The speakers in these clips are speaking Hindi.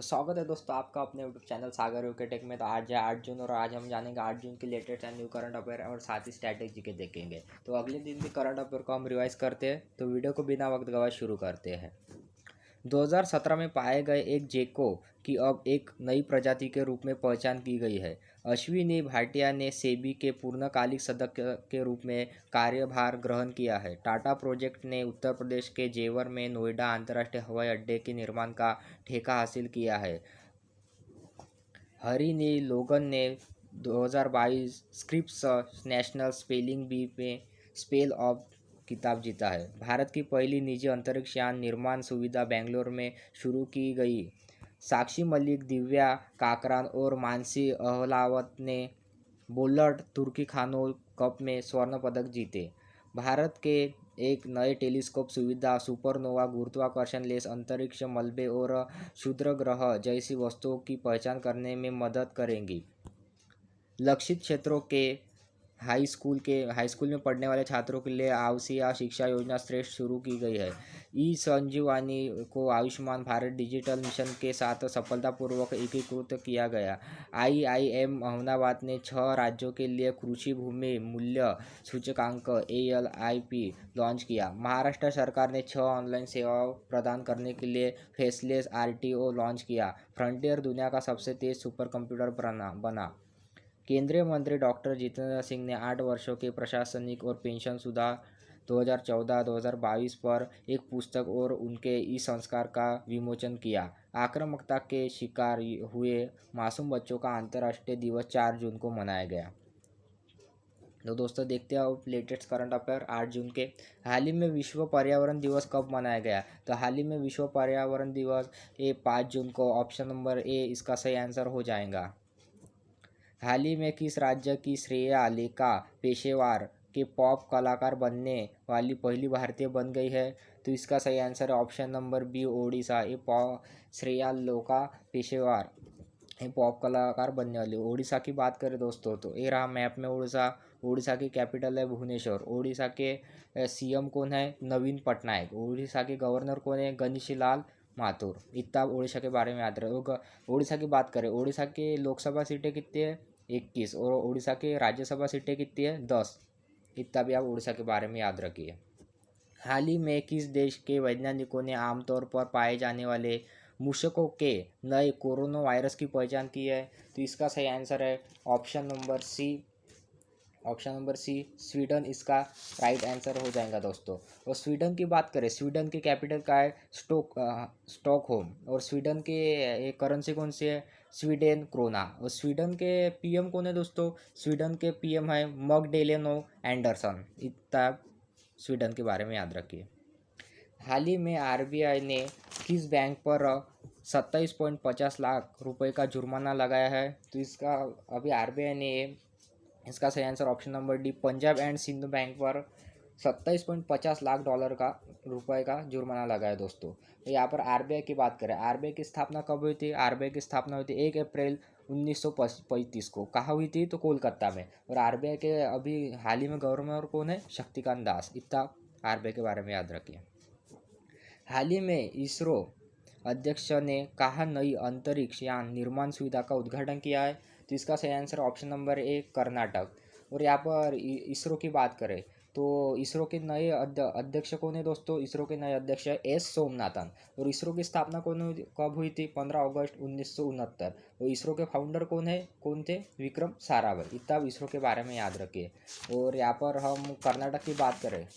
स्वागत है दोस्तों आपका अपने यूट्यूब चैनल सागर यूके टेक में। तो आज है 8 जून और आज हम जानेंगे 8 जून की latest and new current affair और साथ ही स्ट्रैटेजी के देखेंगे। तो अगले दिन के करंट अफेयर को हम रिवाइज करते हैं। तो वीडियो को बिना वक्त गवाए शुरू करते हैं। 2017 में पाए गए एक जेको की अब एक नई प्रजाति के रूप में पहचान की गई है। अश्विनी भाटिया ने सेबी के पूर्णकालिक सदस्य के रूप में कार्यभार ग्रहण किया है। टाटा प्रोजेक्ट ने उत्तर प्रदेश के जेवर में नोएडा अंतर्राष्ट्रीय हवाई अड्डे के निर्माण का ठेका हासिल किया है। हरी लोगन ने 2022 स्क्रिप्स नेशनल स्पेलिंग बी में स्पेल ऑफ खिताब जीता है। भारत की पहली निजी अंतरिक्ष यान निर्माण सुविधा बेंगलोर में शुरू की गई। साक्षी मलिक, दिव्या काकरान और मानसी अहलावत ने बोल्ट तुर्की खानों कप में स्वर्ण पदक जीते। भारत के एक नए टेलीस्कोप सुविधा सुपरनोवा गुरुत्वाकर्षण लेस अंतरिक्ष मलबे और क्षुद्र ग्रह जैसी वस्तुओं की पहचान करने में मदद करेंगी। लक्षित क्षेत्रों के हाई स्कूल में पढ़ने वाले छात्रों के लिए आवासीय शिक्षा योजना श्रेष्ठ शुरू की गई है। ई संजीवनी को आयुष्मान भारत डिजिटल मिशन के साथ सफलतापूर्वक एकीकृत किया गया। आईआईएम अहमदाबाद ने 6 राज्यों के लिए कृषि भूमि मूल्य सूचकांक ALIP लॉन्च किया। महाराष्ट्र सरकार ने 6 ऑनलाइन सेवाओं प्रदान करने के लिए फेसलेस RTO लॉन्च किया। फ्रंटियर दुनिया का सबसे तेज सुपर कंप्यूटर बना। केंद्रीय मंत्री डॉक्टर जितेंद्र सिंह ने 8 वर्षों के प्रशासनिक और पेंशन सुधार 2014-2022 पर एक पुस्तक और उनके ई संस्कार का विमोचन किया। आक्रामकता के शिकार हुए मासूम बच्चों का अंतर्राष्ट्रीय दिवस 4 जून को मनाया गया। तो दोस्तों देखते हैं अब लेटेस्ट करंट अफेयर 8 जून के। हाल ही में विश्व पर्यावरण दिवस कब मनाया गया? तो हाल ही में विश्व पर्यावरण दिवस 5 जून को। ऑप्शन नंबर ए इसका सही आंसर हो जाएगा। हाल ही में किस राज्य की श्रेया लेखा पेशेवर के पॉप कलाकार बनने वाली पहली भारतीय बन गई है? तो इसका सही आंसर है option number B Odisha. Shreya लोका पेशेवर ये पॉप कलाकार बनने वाली ओडिशा की बात करें दोस्तों तो ये रहा मैप में ओडिशा। ओडिशा की कैपिटल है भुवनेश्वर। ओडिशा के CM कौन है? नवीन पटनायक। ओडिशा के गवर्नर कौन है? गणेशी लाल माथुर। इतना ओडिशा के बारे में याद रहे। ओडिशा की बात करें, ओडिशा के लोकसभा सीटें कितनी है? 21 और उड़ीसा के राज्यसभा सीटें कितनी है? 10। इतना भी आप उड़ीसा के बारे में याद रखिए। हाल ही में किस देश के वैज्ञानिकों ने आमतौर पर पाए जाने वाले मूषकों के नए कोरोना वायरस की पहचान की है? तो इसका सही आंसर है ऑप्शन नंबर सी स्वीडन इसका राइट आंसर हो जाएगा दोस्तों। और स्वीडन की बात करें, स्वीडन की कैपिटल क्या है? स्टॉकहोम। और स्वीडन के करेंसी कौन सी है? Sweden krona. और स्वीडन के PM कौन है दोस्तों? स्वीडन के PM है मगडेलेनो एंडरसन। इतना स्वीडन के बारे में याद रखिए। हाल ही में RBI ने किस बैंक पर 27.50 लाख रुपए का जुर्माना लगाया है? तो इसका अभी RBI ने इसका सही answer option number D Punjab and Sind bank पर 27.50 लाख डॉलर का रुपए का जुर्माना लगाया दोस्तों। तो यहाँ पर RBI की बात करें, RBI की स्थापना कब हुई थी? RBI की स्थापना हुई थी 1 अप्रैल 1935 को। कहाँ हुई थी? तो कोलकाता में। और RBI के अभी हाल ही में गवर्नर कौन है? शक्तिकांत दास। इतना RBI के बारे में याद रखिए। हाल ही में इसरो अध्यक्ष ने कहा नई अंतरिक्ष यान निर्माण सुविधा का उद्घाटन किया है? तो इसका सही answer option number A Karnataka. और यहाँ पर इसरो की बात करें तो इसरो के नए अध्यक्ष कौन है दोस्तों? इसरो के नए अध्यक्ष है S सोमनाथन। और इसरो की स्थापना कब हुई थी? 15 अगस्त 1969। और इसरो के फाउंडर कौन थे? विक्रम साराभाई। इतना इसरो के बारे में याद रखिए। और यहाँ पर हम कर्नाटक की बात करें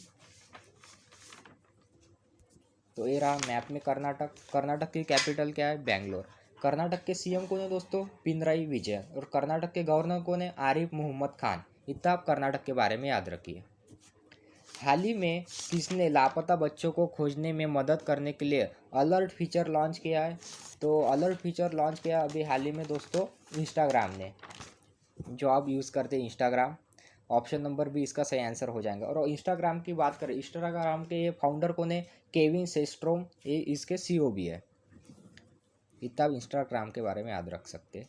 तो ये रहा मैप में कर्नाटक। कर्नाटक की कैपिटल क्या है? बेंगलोर। कर्नाटक के CM कौन है दोस्तों? पिनराई विजयन। और कर्नाटक के गवर्नर कौन है? आरिफ मोहम्मद खान। इतना आप कर्नाटक के बारे में याद रखिए। हाल ही में किसने लापता बच्चों को खोजने में मदद करने के लिए अलर्ट फीचर लॉन्च किया है? तो अलर्ट फीचर लॉन्च किया अभी हाल ही में दोस्तों इंस्टाग्राम ने, जो आप यूज़ करते हैं इंस्टाग्राम। ऑप्शन नंबर बी इसका सही आंसर हो जाएगा। और इंस्टाग्राम की बात करें, इंस्टाग्राम के ये फाउंडर कौन है? केविन सेस्ट्रोम। ये इसके CEO भी है। इतना आप इंस्टाग्राम के बारे में याद रख सकते हैं।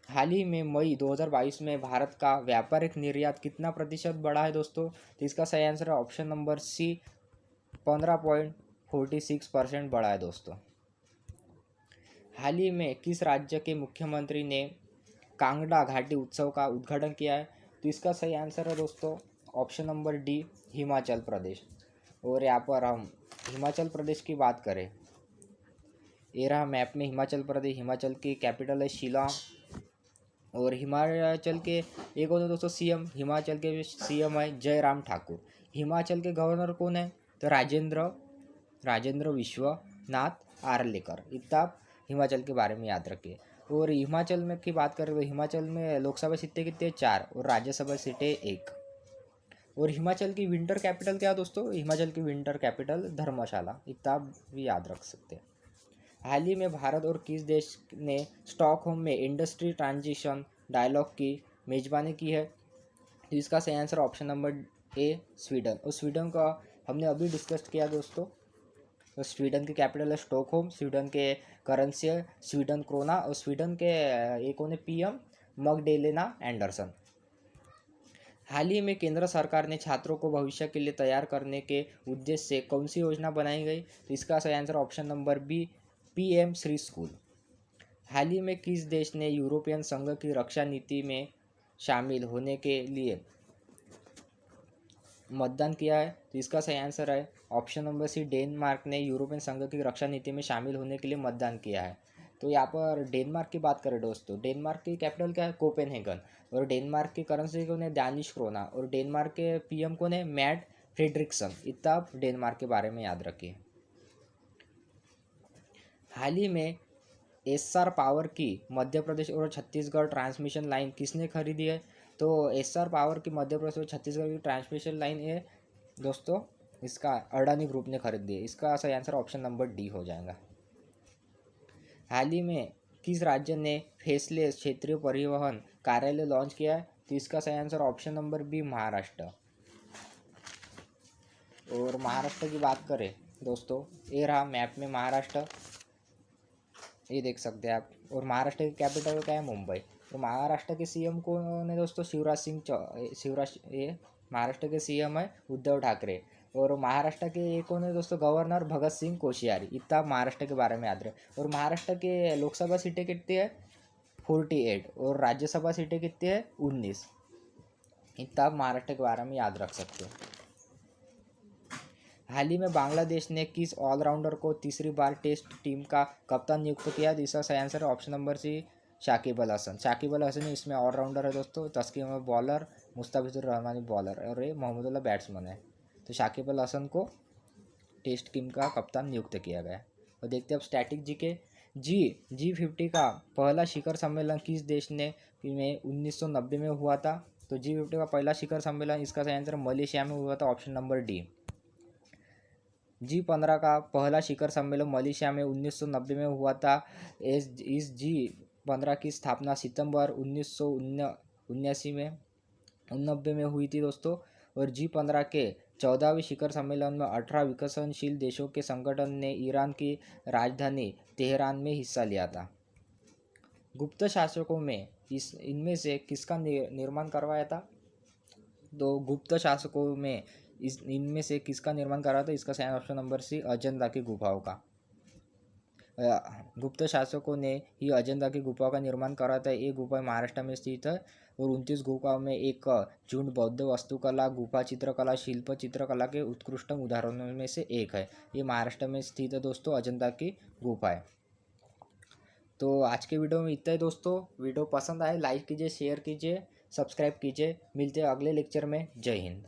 हाल ही में मई 2022 में भारत का व्यापारिक निर्यात कितना प्रतिशत बढ़ा है दोस्तों? तो इसका सही आंसर है ऑप्शन नंबर सी 15.46% बढ़ा है दोस्तों। हाल ही में किस राज्य के मुख्यमंत्री ने कांगड़ा घाटी उत्सव का उद्घाटन किया है? तो इसका सही आंसर है दोस्तों option number D, Himachal Pradesh. और यहाँ पर हम हिमाचल प्रदेश की बात करें, ये रहा मैप में हिमाचल प्रदेश। हिमाचल की कैपिटल है शिलांग। और हिमाचल के एक और दोस्तों सीएम, हिमाचल के सीएम है जयराम ठाकुर। हिमाचल के गवर्नर कौन है? तो राजेंद्र विश्वनाथ आर्लेकर। इतना आप हिमाचल के बारे में याद रखिए। और हिमाचल में की बात करें तो हिमाचल में लोकसभा सीटें कितनी है? 4 और राज्यसभा सीटें 1। और हिमाचल की विंटर कैपिटल क्या है दोस्तों? हिमाचल की विंटर कैपिटल धर्मशाला। इतना आप भी याद रख सकते हैं। हाल ही में भारत और किस देश ने स्टॉकहोम में इंडस्ट्री ट्रांजिशन डायलॉग की मेजबानी की है? तो इसका सही answer option number A, Sweden. और स्वीडन का हमने अभी डिस्कस किया दोस्तों। तो स्वीडन की कैपिटल है स्टॉकहोम, स्वीडन के करेंसी है स्वीडन क्रोना, और स्वीडन के एक होने पीएम मगडेलेना एंडरसन। हाल ही में केंद्र सरकार ने छात्रों को भविष्य के लिए तैयार करने के उद्देश्य से कौन सी योजना बनाई गई? तो इसका सही answer option number B, PM Shri school. हाल ही में किस देश ने यूरोपियन संघ की रक्षा नीति में शामिल होने के लिए मतदान किया है? तो इसका सही आंसर है ऑप्शन नंबर सी, डेनमार्क ने यूरोपियन संघ की रक्षा नीति में शामिल होने के लिए मतदान किया है। तो यहाँ पर डेनमार्क की बात करें दोस्तों, डेनमार्क की कैपिटल क्या है? कोपेनहेगन। और डेनमार्क की करेंसी कौन है? Danish krona. और डेनमार्क के पीएम कौन है? Mette Frederiksen. इतना आप डेनमार्क के बारे में याद रखिए। हाल ही में एसआर पावर की मध्य प्रदेश और छत्तीसगढ़ ट्रांसमिशन लाइन किसने खरीदी है? तो एसआर पावर की मध्य प्रदेश और छत्तीसगढ़ की ट्रांसमिशन लाइन है दोस्तों, इसका अडानी ग्रुप ने खरीदी है। इसका सही आंसर ऑप्शन नंबर डी हो जाएगा। हाल ही में किस राज्य ने फेसलेस क्षेत्रीय परिवहन कार्यालय लॉन्च किया है? तो इसका सही answer option number B, Maharashtra. और महाराष्ट्र की बात करें दोस्तों, ये रहा मैप में महाराष्ट्र, ये देख सकते हैं आप। और महाराष्ट्र की कैपिटल क्या है? मुंबई। तो महाराष्ट्र के सीएम कौन है दोस्तों? ये महाराष्ट्र के सीएम है उद्धव ठाकरे। और महाराष्ट्र के एक कौन है दोस्तों? गवर्नर भगत सिंह कोश्यारी। इतना महाराष्ट्र के बारे में याद रहे। और महाराष्ट्र के लोकसभा सीटें कितनी है? 48। और राज्यसभा सीटें कितनी है? 19। इतना आप महाराष्ट्र के बारे में याद रख सकते हो। हाल ही में बांग्लादेश ने किस ऑलराउंडर को तीसरी बार टेस्ट टीम का कप्तान नियुक्त किया? इसका सही आंसर है option number C, Shakib Al Hasan. Shakib Al Hasan इसमें ऑलराउंडर है दोस्तों। तस्कीन अहमद बॉलर, मुस्तफिजुर रहमानी बॉलर, और ये मोहम्मदुल्लाह बैट्समैन है। तो शाकिब अल हसन को टेस्ट टीम का कप्तान नियुक्त किया गया। और देखते हैं अब स्टैटिक जीके। G50 का पहला शिखर सम्मेलन किस देश ने में 1990 में हुआ था? तो G50 का पहला शिखर सम्मेलन, इसका सही आंसर मलेशिया में हुआ था, ऑप्शन नंबर डी। G15 का पहला शिखर सम्मेलन मलेशिया में 1990 में हुआ था। इस G15 की स्थापना सितंबर 1979 में 89 में हुई थी दोस्तों। और G15 के 14वें शिखर सम्मेलन में 18 विकसनशील देशों के संगठन ने ईरान की राजधानी तेहरान में हिस्सा लिया था। गुप्त शासकों में इनमें से किसका निर्माण करवाया था? तो गुप्त शासकों में इनमें से किसका निर्माण करा था? इसका सही ऑप्शन नंबर सी, अजंता की गुफाओं का। गुप्त शासकों ने ही अजंता की गुफाओं का निर्माण करा था। ये गुफा महाराष्ट्र में स्थित है। और 29 गुफाओं में एक झुंड बौद्ध वास्तुकला, गुफा चित्रकला, शिल्प चित्रकला के उत्कृष्ट उदाहरणों में से एक है। ये महाराष्ट्र में स्थित है दोस्तों, अजंता की गुफा है। तो आज के वीडियो में इतना ही दोस्तों। वीडियो पसंद आए लाइक कीजिए, शेयर कीजिए, सब्सक्राइब कीजिए। मिलते हैं अगले लेक्चर में। जय हिंद।